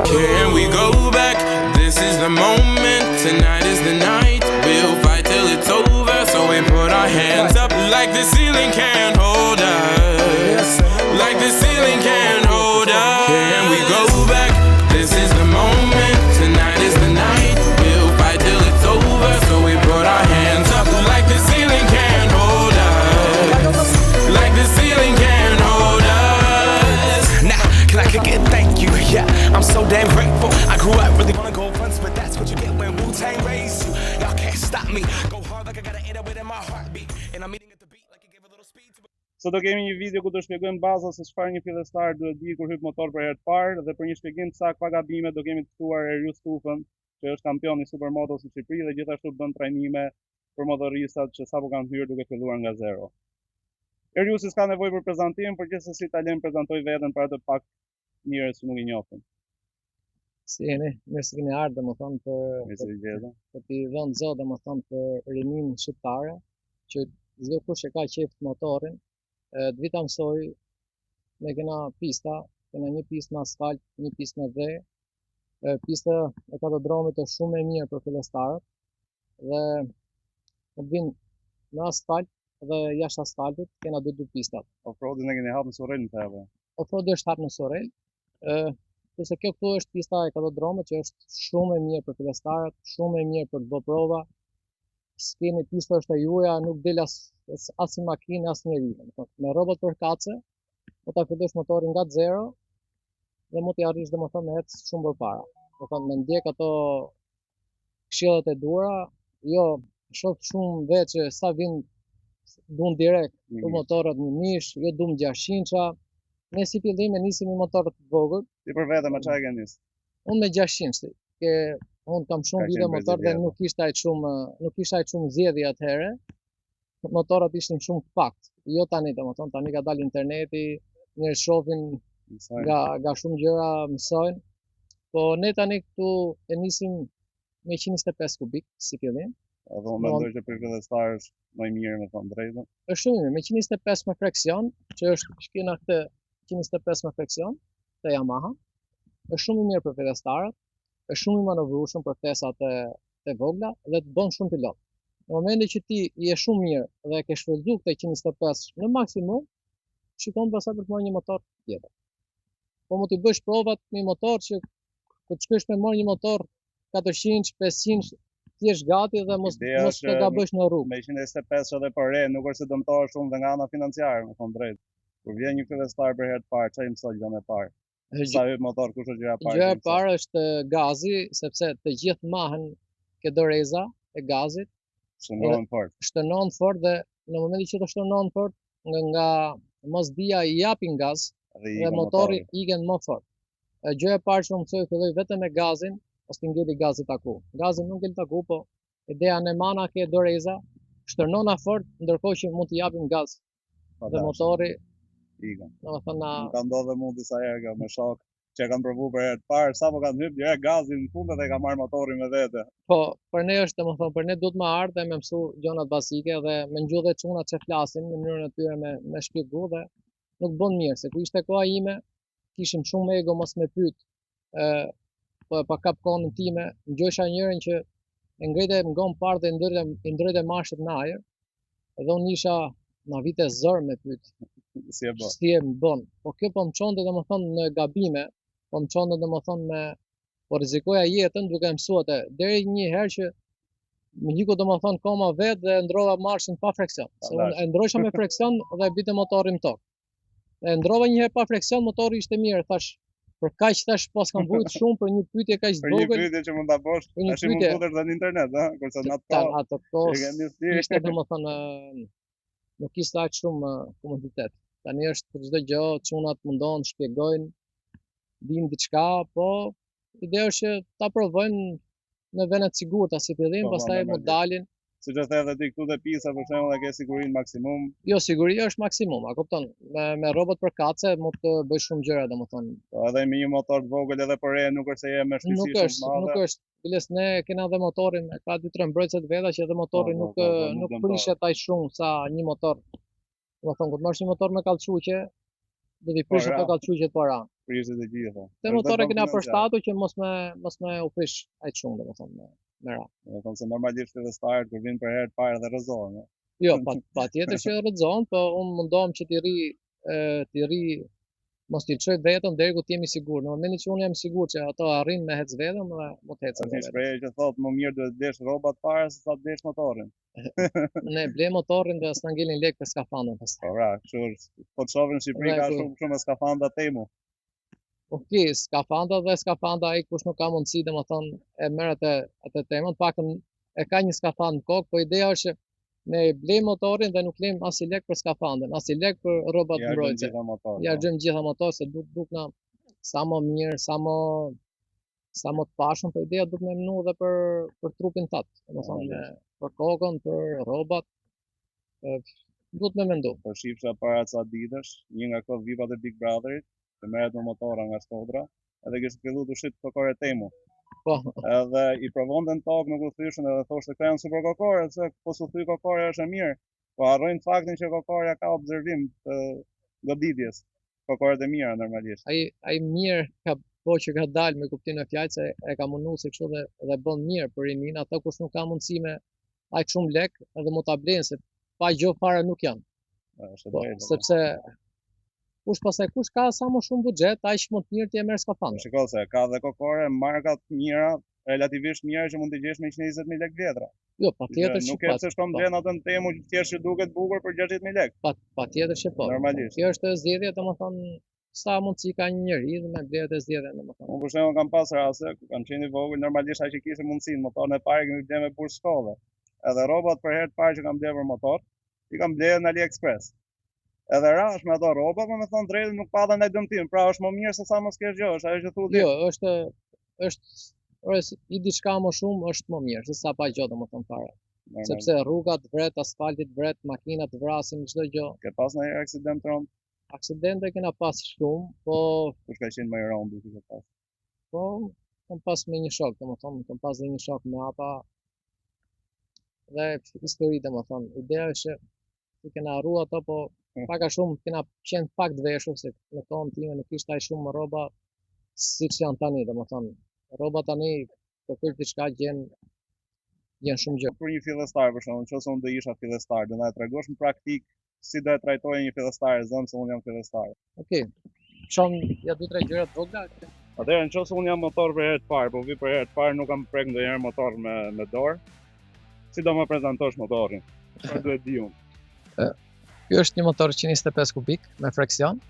Can we go back? This is the moment. Tonight is the night. We'll fight till it's over. So we put our hands up like the ceiling can't hold us. Like the ceiling can't hold us. Can we go back? This is the moment. Tonight is the night. We'll fight till it's over. So we put our hands up like the ceiling can't hold us. Like the ceiling can't hold us. Now, can I kick it? Thank you. Yeah, I'm so damn grateful. I grew up really wanna go fronts, but that's what you get when Wu-Tang raised you. Y'all can't stop me. Go hard like I gotta end up within my heartbeat. And I'm eating at the beat like you give a little speed to. Sot do kemi një video ku do shpjegojmë baza se çfarë një fillestar duhet di kur hyj motor për herë të parë dhe për një shpjegim të saktë pa gabime do kemi të ftuar Erius Tufën, që është kampion i Supermotos në Shqipëri dhe gjithashtu bën trajnime për motoristat që sapo kanë hyrë duke filluar nga zero. Eriusi s'ka nevojë për prezantim, por gjithsesi ta lejmë prezantoj veten për atë pak njerëz që nuk i njohin. Si jeni, mirë se keni ardhur domethënë për t'i dhënë zot domethënë për rinin shqiptare, që çdo kush e ka qejf motorin, të vita mësoj, ne kena pista, kena një pistë me asfalt, një pistë me dhe, pista e katodromit është shumë e mirë për fillestarët dhe të vinë në asfalt dhe jashtë asfaltit kena dy pistat. Offroadin e keni hapur në Sorrel në thellë. Offroadi është hapur në Sorrel. Kurse kjo këtu është pista e katodromit që është shumë e mirë për fillestarët, shumë e mirë për të bërë prova. Skeni pista është e juaja, nuk del as si makinë, as njeri. Me rrobat për kace, do ta fillosh motorin nga zero dhe mund t'i arrish domethënë me ecë shumë përpara. Domethënë me ndjek ato këshillat e duara, jo shoh shumë vetë që sa vin duan direkt për motorrat në mish, jo duam 600-ça. Ne si fillim e nisim me motorët të vogël. Ti për vete me çfarë ke nis? Unë me 600, unë kam shumë vite motor dhe nuk ishte aq shumë zgjedhje atëherë. Motorat ishin shumë kompakt. Jo tani domethënë, tani ka dalë interneti, njerëz shohin nga shumë gjëra, mësojnë. Po ne tani këtu e nisim me 125 kubik si fillim. Edhe unë mendoj që për fillestar është më i mirë me thënë drejtën. Është shumë mirë, me 125 me fraksion, që është shkina këtë 125 me fraksion te Yamaha. Është shumë i mirë për fillestarët, është shumë i manovrueshëm për testat e vogla dhe të bën shumë pilot. Në momentin që ti je shumë mirë dhe ke shfrytzuar këtë 125 në maksimum, shikon pastaj për të marrë një motor tjetër. Po mund të bësh provat me një motor që kur të shkosh me marrë një motor 400, 500, ti je gati dhe mos të gabosh në rrugë. Me 125 edhe për re, nuk është se dëmtohesh shumë dhe nga ana financiare, me thënë drejt. Kur vjen një fillestar për herë të parë, çfarë mëson gjën e parë? Sa hyj motor, kush është gjëja e parë? Gjëja e parë është gazi, sepse të gjithë mahen ke doreza e gazit. Shtonon fort dhe në momentin që të shtonon fort, nga mosdia i japin gaz dhe motori ikën më fort. Gjëja e parë që më mësoi filloi vetëm me gazin, ose të ngeli gazit taku. Gazin nuk ngel taku, po ideja në mana ke doreza, shtonona fort ndërkohë që mund të japim gaz. Dhe motori ikën. Domethënë ka ndodhur mund disa herë kjo me shok që kanë provuar për herë të parë, sapo kanë hyrë direkt gazin në fund dhe ka marrë motorin me vete. Po, për ne është domethënë, për ne duhet më ardhe me mësu gjonat bazike dhe me ngjudhe çunat që flasin në mënyrën e tyre me shpjegu dhe nuk bën mirë, se ku ishte koha ime, kishim shumë ego mos me pyet, po pa kap kohën time, ngjosha njërin që e ngrite ngon parë dhe ndrojte mashit në ajër, dhe unë isha na vite zor me pyet. Si e bën. Po kjo po më çonte domethënë në gabime, po më çonte domethënë po rrezikoja jetën duke mësuar atë. Deri një herë që më hiku domethënë koma vet dhe ndrova marshin pa fraksion. Se unë e ndrojsha me fraksion dhe bite motorin tok. E ndrova një herë pa fraksion, motori ishte mirë, thash për kaq thash pas kam vujt shumë për një pyetje kaq vogël. Për një pyetje që mund ta bësh, tash mund të futesh në internet, ha, kurse ato kohë ishte domethënë nuk ishte aq shumë komoditet. Tani është për çdo gjë, çunat mundon, shpjegojnë, dinë diçka, po ideja është që ta provojnë në vende të sigurta si fillim, pastaj mund dalin. Siç e the edhe ti këtu te pista për shembull e ke sigurinë maksimum. Jo, siguria është maksimum, a kupton? Me rrobat për kace mund të bësh shumë gjëra domethënë. Po edhe me një motor të vogël edhe për re nuk është se je me shqetësi shumë madhe. Nuk është. Biles ne kena edhe motorin, ka 2-3 mbrojtëse të veta që edhe motori nuk prishet aq shumë sa një motor. Domethënë kur marrësh një motor me kallçuqe, do të prish ato kallçuqet para. prishit e gjitha. Te motorë kena përshtatur që mos me u prish aq shumë domethënë me radhë. Domethënë se normalisht fillestarët kur vinë për herë të parë dhe rrezohen. Jo, patjetër që rrezon, po unë mundohem që t'i ri mos t'i çoj vetëm deri ku t'jemi sigur. Në momentin që unë jam sigur që ato arrin me hec vetëm dhe mos hecën vetëm. Është një shprehje që thotë më mirë duhet blesh rrobat para se sa të blesh motorin. Ne ble motorin dhe s'na ngelin lek për skafandën pastaj. Po pra, kështu po të shohim në Shqipëri ka shumë skafanda temu. Okej, skafanda dhe skafanda ai kush nuk ka mundësi domethënë e merr atë temën, paktën e ka një skafand në kokë, po ideja është që ne blej motorin dhe nuk lejmë as i lek për skafandën, as i lek për rrobat mbrojtëse. Ja xhem gjitha motor se dukna sa më mirë, sa më të pashëm, po ideja duhet më menu edhe për trupin tat, domethënë për kokën, për rrobat. Duhet më mendu. Po shifsha para ca ditësh, një nga këto vipat e Big Brotherit, që merret me motora nga Shkodra, edhe kishte filluar të shit kokore temu. Po. Edhe i provonte në tokë nuk u thyshën edhe thoshte këta janë super kokore, se po s'u thy kokore është e mirë. Po harrojnë faktin që kokoria ka observim të goditjes. Kokoret e mira normalisht. Ai mirë ka po që ka dalë me kuptimin e fjalës se e ka munduar se kështu dhe bën mirë për rinin, ato kush nuk ka mundësi me aq shumë lek edhe mund ta blenë se pa gjë fare nuk janë. Sepse kush ka sa më shumë buxhet, aq më të mirë ti e merr skafandër. Shikoj se ka dhe kokore marka të mira, relativisht mira që mund të gjesh me 120.000 lekë letra. Jo, patjetër që nuk e se shkon blen atë në temu që thjesht që duket bukur për 60.000 lekë. Patjetër që po. Normalisht. Kjo është zgjedhje, domethënë sa mundësi ka një njeri dhe me bletë e zgjedhjen domethënë. Unë për shembull kam pas raste, kam qenë i vogël, normalisht ai që kishte mundësinë, motorin e parë kemi bler me bursë shkolle. Edhe rrobat për herë të parë që kam bler për motor, i kam bler në AliExpress. Edhe rash me ato rroba, po më thon drejtë nuk pa ndaj dëmtim, pra është më mirë se sa mos kesh gjë, është ajo që thotë. Jo, është i diçka më shumë është më mirë se sa pa gjë domethënë fare. Sepse rrugat vret, asfaltit vret, makinat vrasin çdo gjë. Ke pas ndonjë aksident rënd? Aksidente kena pas shumë, po kush ka qenë më i rënd duke pas? Po kam pas me një shok, domethënë kam pas një shok me ata dhe histori domethënë. Ideja është që kena harruar ato, po pak a shumë kena qenë pak të veshur se në kohën time nuk ishte aq shumë rroba siç janë tani, domethënë. Rroba tani për këtë diçka gjen shumë gjë. Për një fillestar për shembull, nëse unë do isha fillestar, do na tregosh në praktik si do e trajtoje një fillestar zonë se unë jam fillestar. Okej. Çon ja 2-3 gjëra të vogla. Atëherë nëse unë jam motor për herë të parë, po vi për herë të parë nuk kam prek ndonjëherë motor me dorë. Si do më prezantosh motorin? Çfarë duhet di unë? Ky është një motor 125 kubik me fraksion.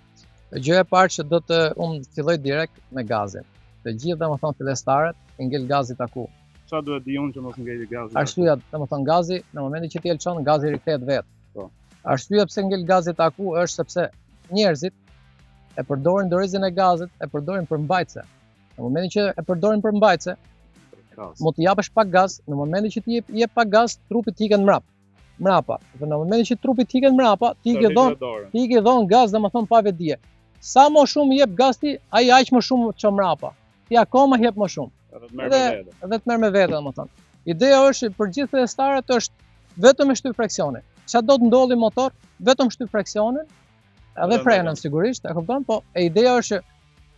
Gjëja e parë që unë filloj direkt me gazin. Të gjithë domethënë fillestarët i ngel gazi taku. Çfarë duhet di unë që mos ngeli gazi? Arsyeja domethënë gazi në momentin që ti e lçon gazi rikthehet vetë. Po. Arsyeja pse ngel gazi taku është sepse njerëzit e përdorin dorezin e gazit, e përdorin për mbajtse. Në momentin që e përdorin për mbajtse, mund të japësh pak gaz, në momentin që ti jep pak gaz, trupi të iket mrapa. Dhe në momentin që trupi të iket mrapa, ti i dhon gaz domethënë pa vetdije. Sa më shumë jep gaz ti, ai aq më shumë çon mrapa. Ti akoma jep më shumë. Edhe të merr me vete domethënë. Ideja është për gjithë fillestarët është vetëm e shtyp fraksionin. Çfarë do të ndodhi motor, vetëm shtyp fraksionin, edhe frenën sigurisht, e kupton, po e ideja është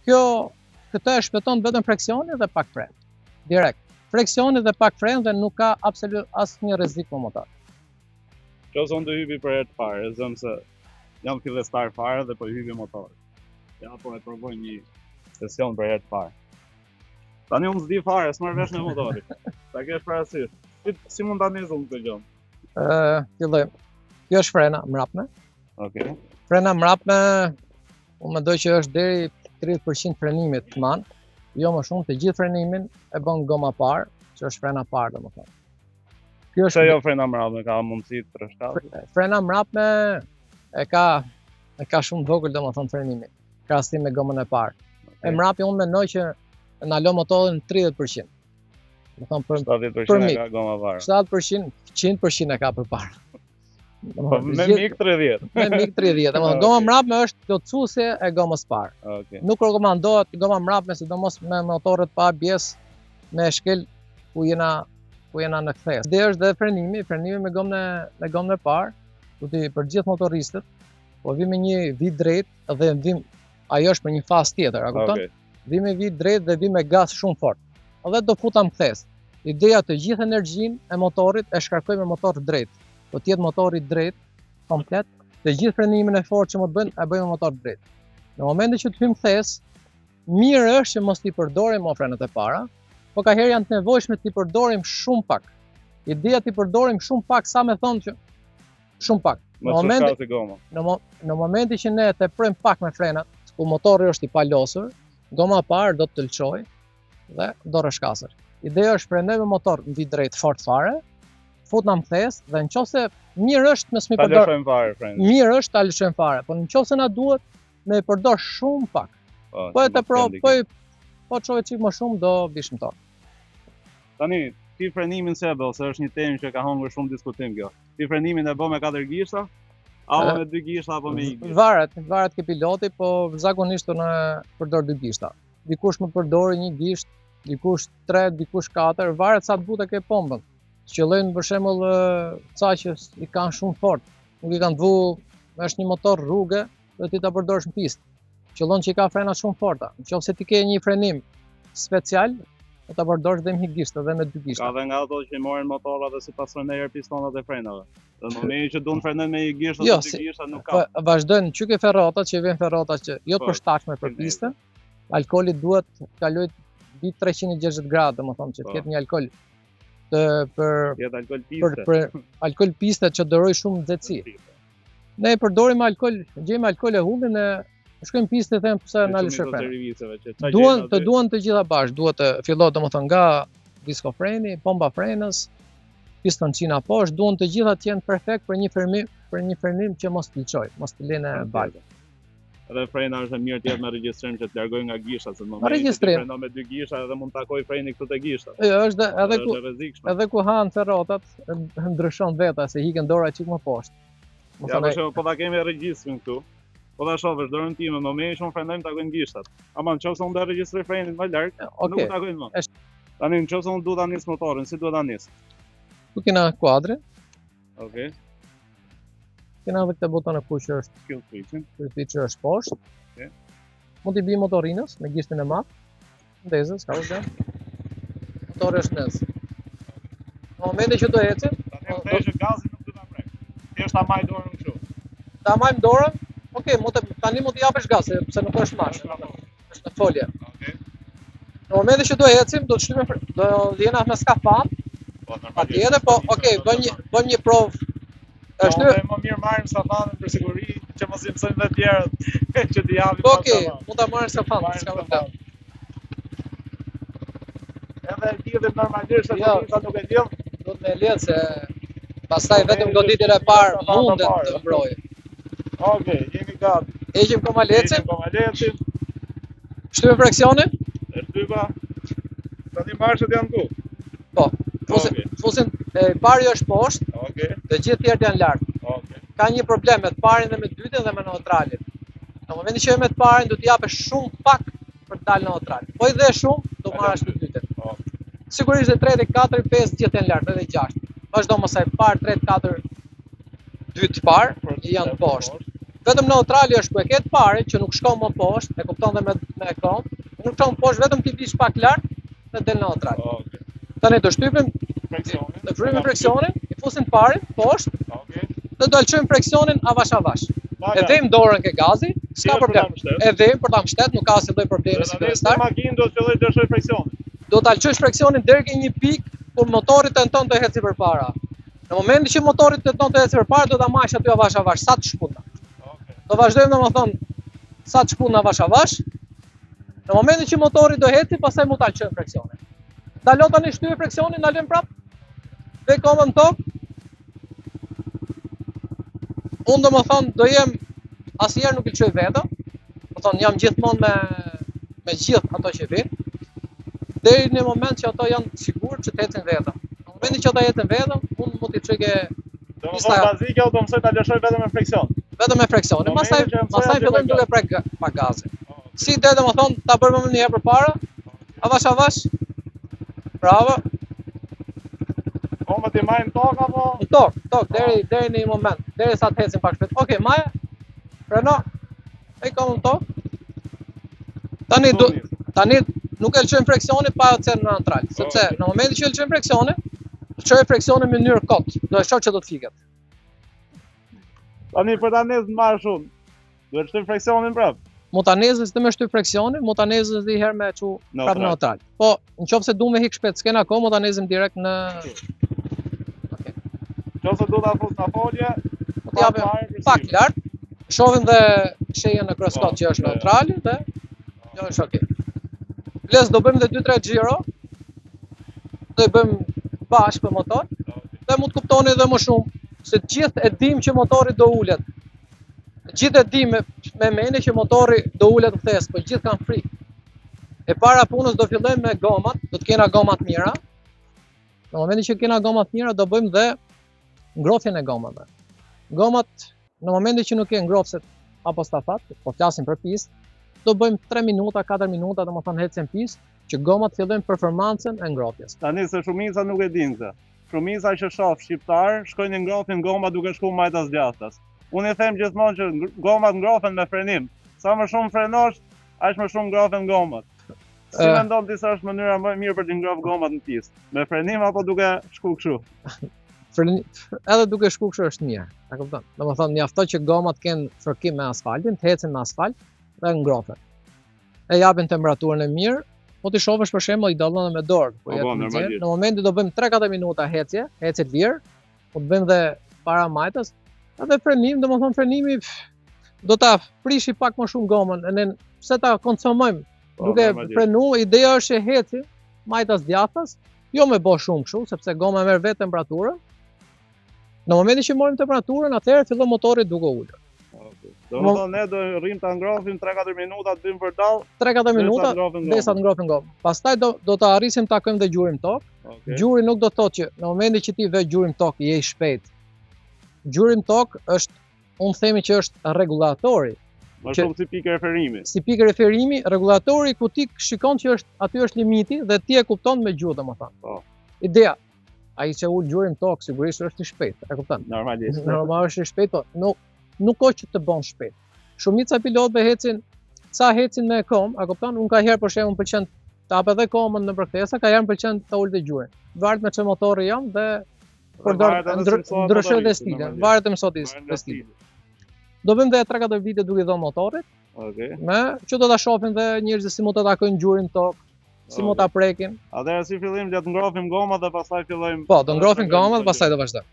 këtë e shpëton vetëm fraksionin dhe pak fren. Direkt. Fraksioni dhe pak fren dhe nuk ka absolut asnjë rrezik për motor. Nëse unë do hypi për herë të parë, e zëm se jam fillestar fare dhe po hypi motor. Ja po e provoj një sesion për herë të parë. Tani unë s'di fare, s'marr vesh me motorin. Ta kesh parasysh. Si mund ta nisim këtë gjë? Fillojmë. Kjo është frena mrapme. Okej. Frena mrapme, unë mendoj që është deri 30% frenimit të man. Jo më shumë, të gjithë frenimin e bën goma parë, që është frena parë domethënë. Kjo është jo frena mrapme, ka mundësi të rreshtatë. Frena mrapme e ka shumë vogël domethënë frenimi, krahasim me gomën e parë. E mrapi unë mendoj që na lë motorin 30%. Domethënë për 70% ka goma parë. 70%, 100% e ka përpara. Me mik 30. Me mik 30. Domethënë goma mrapme është plotësuese e gomës parë. Okej. Nuk rekomandohet goma mrapme sidomos me motorët pa ABS me shkel ku jena në kthes. Dhe është dhe frenimi me gomën e parë, për gjithë motoristët, po vi me një vit drejt dhe vim ajo është për një fazë tjetër, a kupton? Okej. Vi me vit drejt dhe vi me gaz shumë fort. Edhe do futam kthes. Ideja të gjithë energjinë e motorit e shkarkoj me motor drejt. Do të jetë motori drejt komplet, të gjithë frenimin e fortë që më të bën e bëj me motor drejt. Në momentin që të hym kthes, mirë është që mos t'i përdorim mo frenet e para, po ka herë janë të nevojshme t'i përdorim shumë pak. Ideja t'i përdorim shumë pak, sa me thonë që shumë pak. Në momentin që ne teprojmë pak me frenat, ku motori është i palosur, goma parë do të tëlqoj dhe do rrëshkasër. Ideja është frenoj me motor në vit drejt fort fare, fut në kthes dhe nëse mirë është mos mi përdor. Mirë është ta lëshojmë fare, por nëse na duhet me përdor shumë pak. Po e tepro, po çove çik më shumë do bishim tok. Tani, ti frenimin se e bë, se është një temë që ka hungur shumë diskutim kjo. Ti frenimin e bë me 4 gishta, apo me 2 gishta apo me 1 gishtë? Varet ke piloti, po zakonisht unë përdor 2 gishta. Dikush më përdor 1 gisht, dikush 3, dikush 4, varet sa të butë ke pompën. Qëllojnë për shembull ca që i kanë shumë fort, nuk i kanë dvu, është një motor rrugë dhe ti ta përdorësh në pistë. Qëllon që i ka frena shumë forta. Nëse ti ke një frenim special, do ta përdorësh dhe me 1 gisht dhe me 2 gishta. Ka dhe nga ato që morin motorra dhe sipas frenejër pistonat e frenave. Në momentin që duan frenojnë me 1 gisht ose 2 gishta nuk ka. Vazhdojnë çuke ferrotat që vjen ferrotat që jo të përshtatshme për pistën. Alkooli duhet të kalojë mbi 360 gradë, domethënë që të ketë një alkool për alkool piste që doroj shumë nxehtësi. Ne e përdorim alkool, gjejmë alkool e humbin e shkojmë pistë them pse na lëshoj frenë. Duan të gjitha bashkë, duhet të fillohet domethënë nga disko freni, pompa frenës, pistoncina poshtë, duan të gjitha të jenë perfekt për një frenim që mos të lçoj, mos të lënë balë. Edhe frena është e mirë të jetë me regjistrim që të largoj nga gishtat, se në momentin që frenon me 2 gishta edhe mund të takoj freni këtu te gishtat. Është edhe ku han ferrotat ndryshon veta se hiqen dora çik më poshtë. Ja, po ta kemi regjistrin këtu. Po ta shohësh dorën time, në momentin që frenojmë takojnë gishtat. Ama nëse unë do regjistroj frenin më larg, nuk takojnë më. Tani nëse unë duhet ta nis motorin, si duhet ta nis? Tu kena kuadrin. Okej. Kena edhe këtë buton e ku që është skill switch-in, që është poshtë. Okej. Mund t'i bëj motorinës me gishtin e madh. Ndezës, ka problem. Motori është ndez. Në momentin që do ecim, tani që gazi nuk do ta prek. Thjesht ta maj dorën kështu. Ta majm dorën. Okej, tani mund t'i japësh gaz, sepse nuk është mash. Është në folje. Okej. Në momentin që do ecim, do të shtypim, do vjen me skafand. Po normalisht. Patjetër, po okej, bën një provë. Është më mirë marrim skafandin për siguri që mos i mësojmë të tjerët që t'i japim. Okej, mund ta marrësh skafandin, s'ka problem. Edhe lidhet normalisht, sa nuk e lidh. Do të lidh se pastaj vetëm goditjen e parë mundet të mbrojë. Okej, jemi gati. Heqim komalecin. Shtypim fraksionin. E shtypa. Tani marshët janë këtu. Po. Fusin e pari është poshtë. Okej. Të gjithë tjerët janë lart. Okej. Ka një problem me të parin dhe me të dytin dhe me neutralin. Në momentin që me të parin do t'i japësh shumë pak për të dalë në neutral. Po i dhe shumë do marrësh të dytin. Sigurisht dhe 3, 4, 5 gjithë janë lart, edhe 6. Vazhdo mos ai par 3, 4 dytë par janë poshtë. Vetëm neutrali është ku e ke të parin që nuk shkon më poshtë, e kupton dhe me kom. Nuk shkon poshtë, vetëm ti vish pak lart dhe del në neutral. Okej. Tani do shtypim freksionin. Do kryejmë freksionin, i fusim parin poshtë. Okej. Dhe do lçojmë freksionin avash avash. E vëmë dorën ke gazi, s'ka problem. E vëmë për ta mbështet, nuk ka asnjë lloj problemi si fillestar. Makinë do të filloj të lçoj freksionin. Do ta lçosh freksionin deri ke një pikë kur motori tenton të ecë përpara. Në momentin që motori tenton të ecë përpara, do ta marrësh aty avash avash sa të shpunda. Okej. Do vazhdojmë domethënë sa të shpunda avash avash. Në momentin që motori do ecë, pastaj mund ta lçojmë freksionin. Dalon tani shtyje freksionin, ndalojmë prap. Dhe komën tokë. Unë do më thonë, do jem asnjëherë nuk i lçoj vetëm. Do thonë jam gjithmonë me gjithë ato që vinë. Deri në moment që ato janë sigurt që të ecin vetëm. Në momentin që ato ecin vetëm, unë mund t'i çoj ke pista bazike, do mësoj ta lëshoj vetëm me freksion. Vetëm me freksionin. Pastaj fillojmë duke prek pa gazin. Si do të thonë ta bëjmë më një herë përpara. Avash avash. Bravo. Po më ti majmë tokë apo? Tok, deri në një moment, derisa të ecim pak shpejt. Okej, Maja. Freno. E kam në tokë. Tani nuk e lëshojmë freksionin pa qenë në antral, sepse në momentin që e lëshojmë freksionin, lëshoj freksionin në mënyrë kot, do e shoh që do të fiket. Tani për ta nezë marrë shumë, duhet shtyp freksionin prap. Montanezës të më shtyp freksionin, montanezës dhe herë me çu prap në antral. Po, nëse du me hik shpejt, s'kena kohë, montanezëm direkt në Nëse do ta fus në folje, të japim pak lart, shohim dhe shejen në kryoskop që është neutrali dhe jo është okay. Ples do bëjmë dhe 2-3 xhiro. Do i bëjmë bashkë për motor dhe mund të kuptoni edhe më shumë se gjithë e dim që motori do ulet. Gjithë e dim me mene që motori do ulet në thes, po gjithë kanë frikë. E para punës do fillojmë me gomat, do të kena gomat mira. Në momentin që kena gomat mira do bëjmë dhe ngroftjen e gomave. Gomat në momentin që nuk ke ngroftëset apo stafat, po flasim për pistë, do bëjmë 3 minuta, 4 minuta, domethënë hecen pistë, që gomat fillojnë performancën e ngrohtjes. Tani se shumica nuk e dinë këtë. Shumica që shoh shqiptar shkojnë ngrohin goma duke shkuar majtas djathtas. Unë i them gjithmonë që gomat ngrohen me frenim. Sa më shumë frenosh, aq më shumë ngrohen gomat. Si mendon ti se është mënyra më e mirë për të ngrohur gomat në pistë? Me frenim apo duke shkuar kështu? Edhe duke shkuar kështu është mirë. Ta kupton? Domethënë mjafton që gomat kenë fërkim me asfaltin, të ecën me asfalt dhe ngrohen. E japin temperaturën e mirë. Po ti shohësh për shembull i dallon me dorë, po në momentin do bëjmë 3-4 minuta hecje të lirë, po të bëjmë dhe para majtës, edhe frenim, domethënë frenimi do ta prishi pak më shumë gomën, ne pse ta konsumojmë duke frenuar, ideja është që heci majtas djathtas, jo me bë shumë kështu, sepse goma merr vetë temperaturën. Në momentin që morëm temperaturën, atëherë fillon motori duke ulur. Domethënë ne do rrim ta ngrohim 3-4 minuta të bëjmë përdall. 3-4 minuta derisa të ngrohin gomën. Pastaj do ta arrisim ta këmbë dhe gjurin tok. Gjuri nuk do thotë që në momentin që ti ve gjurin tok je i shpejt. Gjurin tok është, unë themi që është rregulatori. Më shumë si pikë referimi. Si pikë referimi, rregulatori ku ti shikon që aty është limiti dhe ti e kupton me gjuhë domethënë. Po. Ideja, ai që ul gjurin tok sigurisht është i shpejt, e kupton? Normalisht. Normalisht është i shpejt, po nuk ka që të bën shpejt. Shumica pilotëve hecin me kom, a kupton? Unë ka herë për shembull pëlqen të hap edhe komën në përkthesa, ka herë pëlqen të ul të gjurin. Varet me çë motori jam dhe ndryshoj dhe stilin. Varet me sot dhe stilin. Do bëjmë dhe 3-4 vite duke dhënë motorit. Me që do ta shohim dhe njerëzit si mund të takojnë gjurin tok, si mund ta prekin. Atëherë si fillim le të ngrohim gomat dhe pastaj fillojmë. Po, do ngrohim gomat dhe pastaj do vazhdojmë.